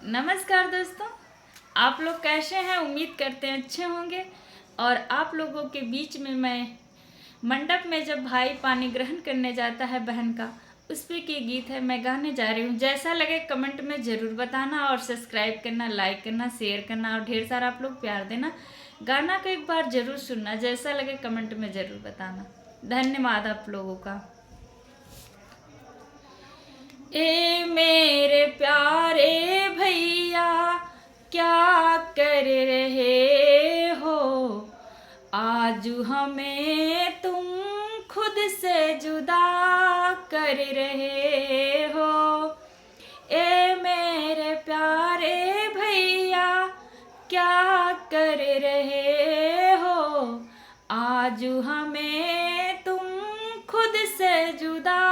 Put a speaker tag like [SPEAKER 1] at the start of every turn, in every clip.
[SPEAKER 1] नमस्कार दोस्तों, आप लोग कैसे हैं? उम्मीद करते हैं अच्छे होंगे। और आप लोगों के बीच में मैं मंडप में जब भाई पानी ग्रहण करने जाता है बहन का, उस पे की गीत है मैं गाने जा रही हूँ। जैसा लगे कमेंट में ज़रूर बताना और सब्सक्राइब करना, लाइक करना, शेयर करना और ढेर सारा आप लोग प्यार देना। गाना को एक बार ज़रूर सुनना, जैसा लगे कमेंट में ज़रूर बताना। धन्यवाद आप लोगों का। ए मेरे प्यारे भैया क्या कर रहे हो? आजू हमें तुम खुद से जुदा कर रहे हो। ए मेरे प्यारे भैया क्या कर रहे हो? आजू हमें तुम खुद से जुदा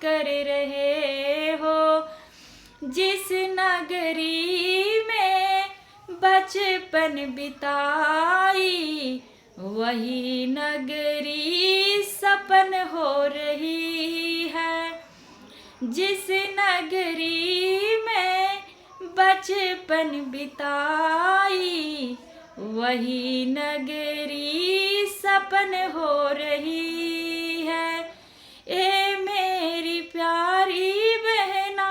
[SPEAKER 1] कर रहे हो। जिस नगरी में बचपन बिताई, वही नगरी सपन हो रही है। जिस नगरी में बचपन बिताई, वही नगरी सपन हो रही है। ए मेरी प्यारी बहना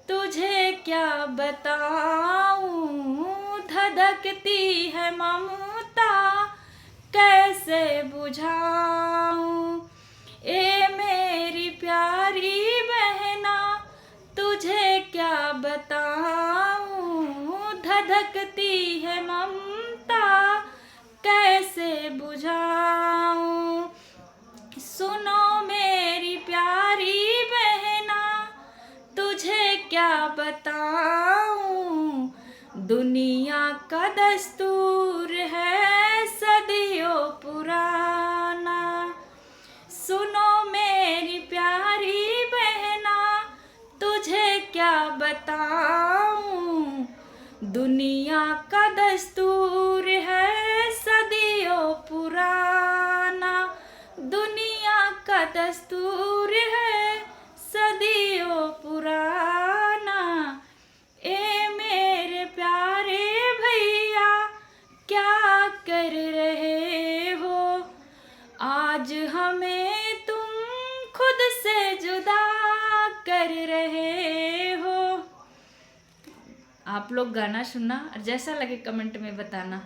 [SPEAKER 1] तुझे क्या बताऊं, धधकती है ममता कैसे बुझाऊं। ए मेरी प्यारी बहना तुझे क्या बताऊं, धधकती है ममता कैसे बुझाऊं। सुनो मेरी प्यारी बहना तुझे क्या बताऊं, दुनिया का दस्तूर है सदियों पुराना। सुनो मेरी प्यारी बहना तुझे क्या बताऊं, दुनिया का दस्तूर है सदियों पुराना। दुनिया का दस्तूर है सदियों पुराना। ए मेरे प्यारे भैया क्या कर रहे हो? आज हमें तुम खुद से जुदा कर रहे हो। आप लोग गाना सुनना और जैसा लगे कमेंट में बताना।